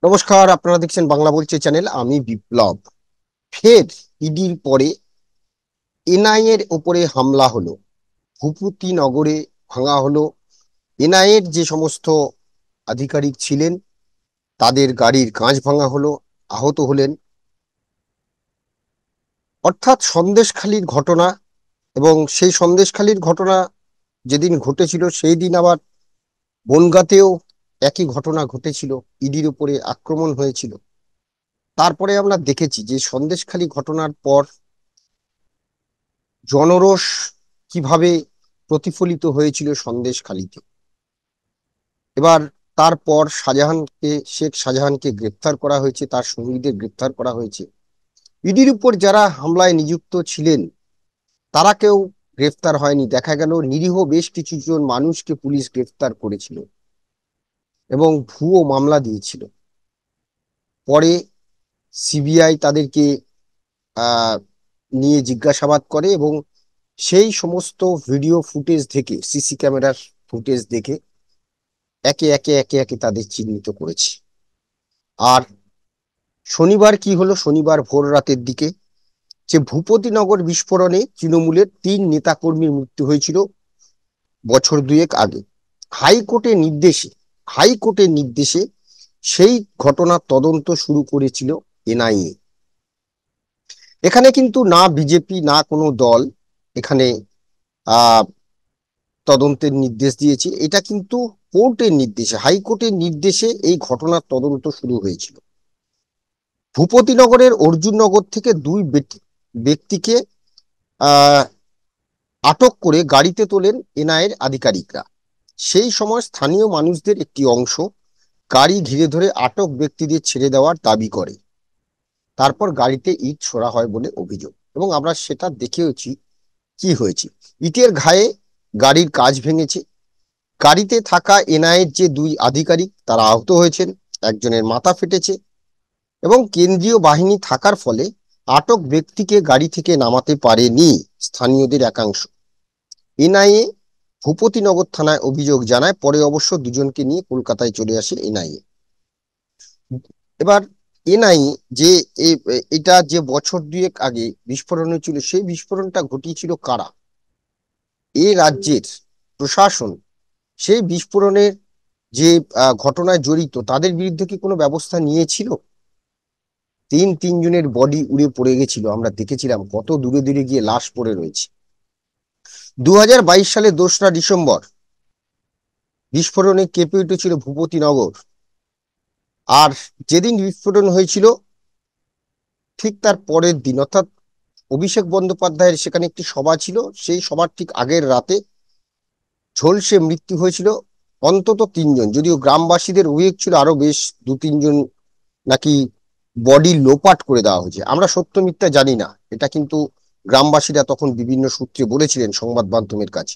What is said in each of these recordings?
নমস্কার, আপনারা দেখছেন বাংলা বলছে চ্যানেল। আমি বিপ্লব। ফের ইডির পরে এনআইএ এর উপরে হামলা হলো, ভূপতিনগরে ভাঙা হলো। এনআইএ এর যে সমস্ত আধিকারিক ছিলেন তাদের গাড়ির কাঁচ ভাঙা হলো, আহত হলেন। অর্থাৎ সন্দেশখালির ঘটনা, এবং সেই সন্দেশখালির ঘটনা যেদিন ঘটেছিল সেই দিন আবার বনগাঁতেও একই ঘটনা ঘটেছিল, ইডির উপরে আক্রমণ হয়েছিল। তারপরে আমরা দেখেছি যে সন্দেশখালি ঘটনার পর জনরোষ কিভাবে প্রতিফলিত হয়েছিল সন্দেশখালিতে। এবার তারপর শেখ শাহজাহানকে গ্রেপ্তার করা হয়েছে, তার সঙ্গীদের গ্রেপ্তার করা হয়েছে। ইডির উপর যারা হামলায় নিযুক্ত ছিলেন তারা কেউ গ্রেফতার হয়নি। দেখা গেল নিরীহ বেশ কিছু জন মানুষকে পুলিশ গ্রেফতার করেছিল এবং ভুয়ো মামলা দিয়েছিল। পরে সিবিআই তাদেরকে আহ নিয়ে জিজ্ঞাসাবাদ করে এবং সেই সমস্ত ভিডিও ফুটেজ দেখে, সিসি ক্যামেরার ফুটেজ দেখে একে একে তাদের চিহ্নিত করেছে। আর শনিবার কি হলো, শনিবার ভোর রাতের দিকে যে ভূপতিনগর বিস্ফোরণে তৃণমূলের 3 নেতাকর্মীর মৃত্যু হয়েছিল বছর দুয়েক আগে। হাইকোর্টের নির্দেশে হাইকোর্টের নির্দেশে সেই ঘটনার তদন্ত শুরু করেছিল এনআইএ। এখানে কিন্তু না বিজেপি না কোনো দল এখানে আহ তদন্তের নির্দেশ দিয়েছে। এটা কিন্তু কোর্টের নির্দেশে, হাইকোর্টের নির্দেশে এই ঘটনার তদন্ত শুরু হয়েছিল। ভূপতিনগরের অর্জুননগর থেকে দুই ব্যক্তিকে আহ আটক করে গাড়িতে তোলেন এনআইএর আধিকারিকরা। সেই সময় স্থানীয় মানুষদের একটি অংশ গাড়ি ঘিরে ধরে আটক ব্যক্তিদের ছেড়ে দেওয়ার দাবি করে। তারপর গাড়িতে ইট ছোড়া হয় বলে অভিযোগ, এবং আমরা সেটা দেখেওছি কি হয়েছে। ইটের ঘায়ে গাড়ির কাঁচ ভেঙেছে। গাড়িতে থাকা এনআইএর যে দুই আধিকারিক তারা আহত হয়েছেন, একজনের মাথা ফেটেছে। এবং কেন্দ্রীয় বাহিনী থাকার ফলে আটক ব্যক্তিকে গাড়ি থেকে নামাতে পারেনি স্থানীয়দের একাংশ। এনআইএ ভূপতিনগর থানায় অভিযোগ জানায়, পরে অবশ্য দুজনকে নিয়ে কলকাতায় চলে আসে এনআইএ। এবার এনআইএ যে এটা যে বছর দুয়েক আগে বিস্ফোরণ হয়েছিল, সেই বিস্ফোরণটা ঘটিয়েছিল কারা? এই রাজ্যের প্রশাসন সেই বিস্ফোরণের যে ঘটনায় জড়িত তাদের বিরুদ্ধে কি কোনো ব্যবস্থা নিয়েছিল? তিনজনের বডি উড়ে পড়ে গেছিল, আমরা দেখেছিলাম কত দূরে দূরে গিয়ে লাশ পড়ে রয়েছে। 2022 সালে 2রা ডিসেম্বর বিস্ফোরণে কেঁপে উঠেছিল ভূপতিনগর। আর যেদিন বিস্ফোরণ হয়েছিল ঠিক তার পরের দিন, অর্থাৎ অভিষেক বন্দ্যোপাধ্যায়ের সেখানে একটি সভা ছিল, সেই সভার ঠিক আগের রাতে ঝলসে মৃত্যু হয়েছিল অন্তত 3জন। যদিও গ্রামবাসীদের অভিযোগ ছিল আরো বেশ 2-3 জন নাকি বডি লোপাট করে দেওয়া হয়েছে। আমরা সত্য মিথ্যা জানি না, এটা কিন্তু গ্রামবাসীরা তখন বিভিন্ন সূত্রে বলেছিলেন সংবাদ মাধ্যমের কাছে।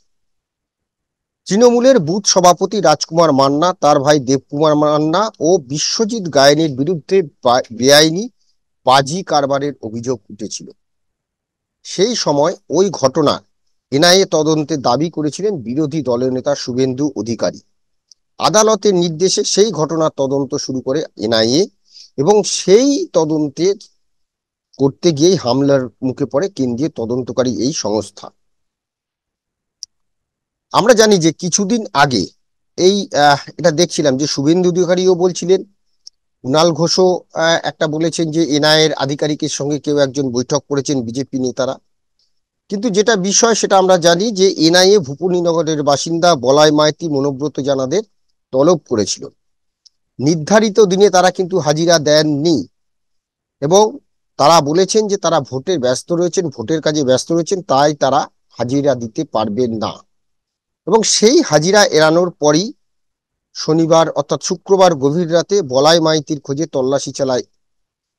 তৃণমূলের বুথ সভাপতি রাজকুমার মান্না, তার ভাই দেবকুমার মান্না ও বিশ্বজিৎ গায়েনের বিরুদ্ধে বেআইনি বাজি কারবারের অভিযোগ উঠেছিল। সেই সময় ওই ঘটনা এনআইএ তদন্তে দাবি করেছিলেন বিরোধী দলের নেতা শুভেন্দু অধিকারী। আদালতের নির্দেশে সেই ঘটনার তদন্ত শুরু করে এনআইএ, এবং সেই তদন্তে করতে গিয়েই হামলার মুখে পড়ে কেন্দ্রীয় তদন্তকারী এই সংস্থা। আমরা জানি যে কিছুদিন আগে এই এটা দেখছিলাম যে শুভেন্দু অধিকারীও বলছিলেন, কুণাল ঘোষও একটা বলেছেন যে এনআইএর আধিকারিকের সঙ্গে কেউ একজন বৈঠক করেছেন বিজেপি নেতারা। কিন্তু যেটা বিষয় সেটা আমরা জানি যে এনআইএ ভূপতিনগরের বাসিন্দা বলাই মাইতি, মনোব্রত জানাদের তলব করেছিল। নির্ধারিত দিনে তারা কিন্তু হাজিরা দেননি, এবং তারা বলেছেন যে তারা ভোটের কাজে ব্যস্ত রয়েছেন, তাই তারা হাজিরা দিতে পারবেন না। এবং সেই হাজিরা এড়ানোর পরই শনিবার অর্থাৎ শুক্রবার গভীর রাতে বলাই মাইতির খোঁজে তল্লাশি চালায়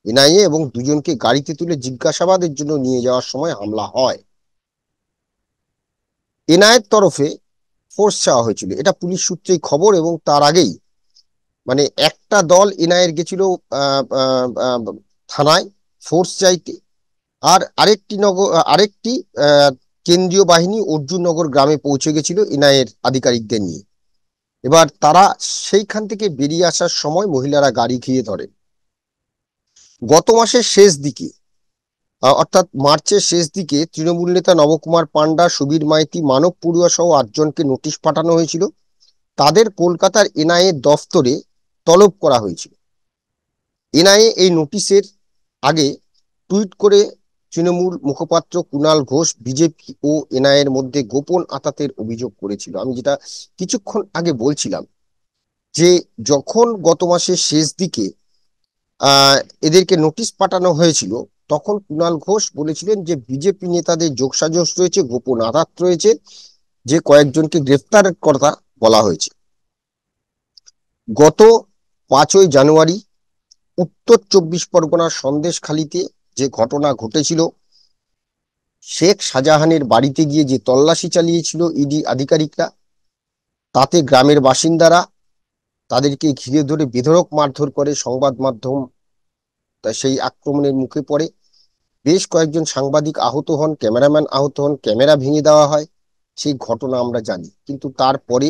এনআইএ, এবং দুজনকে গাড়িতে তুলে জিজ্ঞাসাবাদের জন্য নিয়ে যাওয়ার সময় হামলা হয়। এনআইএর তরফে ফোর্স চাওয়া হয়েছিল, এটা পুলিশ সূত্রেই খবর। এবং তার আগেই মানে একটা দল এনআইএর গেছিল থানায় ফোর্স চাইতে, আর আরেকটি কেন্দ্রীয় বাহিনী অর্জুননগর গ্রামে পৌঁছে গেছিল এনআইএর আধিকারিকদের নিয়ে। এবার তারা সেইখান থেকে বেরিয়ে আসার সময় মহিলারা গাড়ি ঘিরে ধরে। গত মাসের শেষ দিকে অর্থাৎ মার্চের শেষ দিকে তৃণমূল নেতা নবকুমার পান্ডা, সুবীর মাইতি, মানব পড়ুয়া সহ 8জনকে নোটিশ পাঠানো হয়েছিল। তাদের কলকাতার এনআইএ দফতরে তলব করা হয়েছিল। এনআইএ এই নোটিশের আগে টুইট করে তৃণমূল মুখপাত্র কুণাল ঘোষ বিজেপি ও এনআইএর মধ্যে গোপন আঁতাতের অভিযোগ করেছিল। আমি যেটা কিছুক্ষণ আগে বলছিলাম যে যখন গত মাসের শেষ দিকে এদেরকে নোটিশ পাঠানো হয়েছিল, তখন কুণাল ঘোষ বলেছিলেন যে বিজেপি নেতাদের যোগসাজশ রয়েছে, গোপন আঘাত রয়েছে, যে কয়েকজনকে গ্রেফতার কথা বলা হয়েছে। গত 5ই জানুয়ারি উত্তর 24 পরগনার সন্দেশখালীতে যে ঘটনা ঘটেছিল, শেখ শাহজাহানের বাড়িতে গিয়ে যে তল্লাশি চালিয়েছিল ইডি আধিকারিকরা, তাতে গ্রামের বাসিন্দারা তাদেরকে ঘিরে ধরে বেধড়ক মারধর করে। সংবাদ মাধ্যম সেই আক্রমণের মুখে পড়ে। বেশ কয়েকজন সাংবাদিক আহত হন, ক্যামেরাম্যান আহত হন, ক্যামেরা ভেঙে দেওয়া হয়। সেই ঘটনা আমরা জানি। কিন্তু তারপরে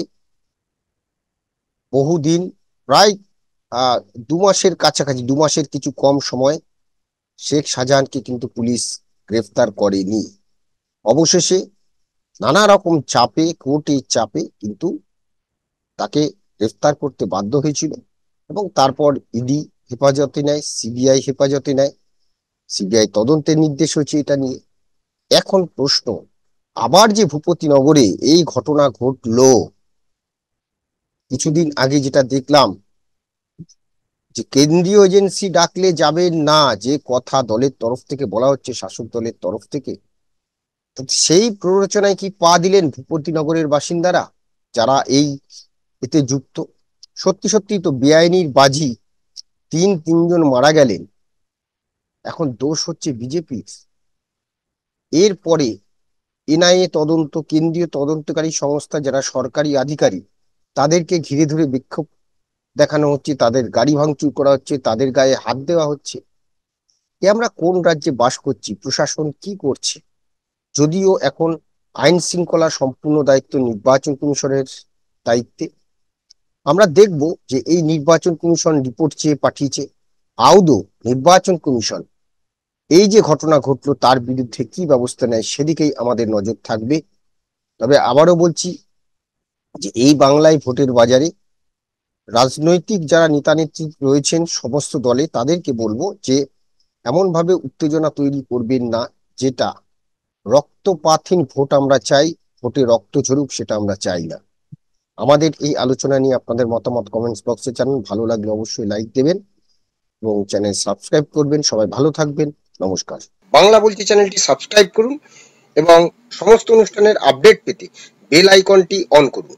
বহুদিন, প্রায় 2 মাসের কাছাকাছি, 2 মাসের কিছু কম সময়, শেখ শাহজাহানকে কিন্তু পুলিশ গ্রেফতার করেনি। অবশেষে নানা রকম চাপে, কোর্টের চাপে কিন্তু তাকে গ্রেফতার করতে বাধ্য হয়েছিল। এবং তারপর ইডি হেফাজতে নেয়, সিবিআই হেফাজতে নেয়, সিবিআই তদন্তের নির্দেশ হয়েছে এটা নিয়ে। এখন প্রশ্ন, আবার যে ভূপতিনগরে এই ঘটনা ঘটলো, কিছুদিন আগে যেটা দেখলাম যে কেন্দ্রীয় এজেন্সি ডাকলে যাবেন না, যে কথা দলের তরফ থেকে বলা হচ্ছে, শাসক দলের তরফ থেকে, সেই প্ররোচনায় কি পা দিলেন ভূপতিনগরের বাসিন্দারা যারা এই এতে যুক্ত? সত্যি সত্যি তো বেআইনির বাজি, তিনজন মারা গেলেন। এখন দোষ হচ্ছে বিজেপির। এরপরে এনআইএ তদন্ত, কেন্দ্রীয় তদন্তকারী সংস্থা যারা সরকারি আধিকারিক, তাদেরকে ঘিরে ধরে বিক্ষোভ দেখানো হচ্ছে, তাদের গাড়ি ভাঙচুর করা হচ্ছে, তাদের গায়ে হাত দেওয়া হচ্ছে। এ আমরা কোন রাজ্যে বাস করছি? প্রশাসন কি করছে? যদিও এখন আইন শৃঙ্খলা সম্পূর্ণ দায়িত্ব নির্বাচন কমিশনের দায়িত্বে। আমরা দেখব যে এই নির্বাচন কমিশন রিপোর্ট চেয়ে পাঠিয়েছে, আদৌ নির্বাচন কমিশন এই যে ঘটনা ঘটলো তার বিরুদ্ধে কি ব্যবস্থা নেয়, সেদিকেই আমাদের নজর থাকবে। তবে আবারও বলছি যে এই বাংলায় ভোটের বাজারে রাজনৈতিক যারা নেতা নেত্রী রয়েছেন সমস্ত দলে, তাদেরকে বলবো যে এমন ভাবে উত্তেজনা তৈরি করবেন না, যেটা রক্তপাতহীন ভোট আমরা চাই, ভোটে রক্ত ঝরুক সেটা আমরা চাই না। আমাদের এই আলোচনা নিয়ে আপনাদের মতামত কমেন্টস বক্সে জানান। ভালো লাগলে অবশ্যই লাইক দেবেন এবং চ্যানেল সাবস্ক্রাইব করবেন। সবাই ভালো থাকবেন, নমস্কার। বাংলা বলছি চ্যানেলটি সাবস্ক্রাইব করুন এবং সমস্ত অনুষ্ঠানের আপডেট পেতে বেল আইকনটি অন করুন।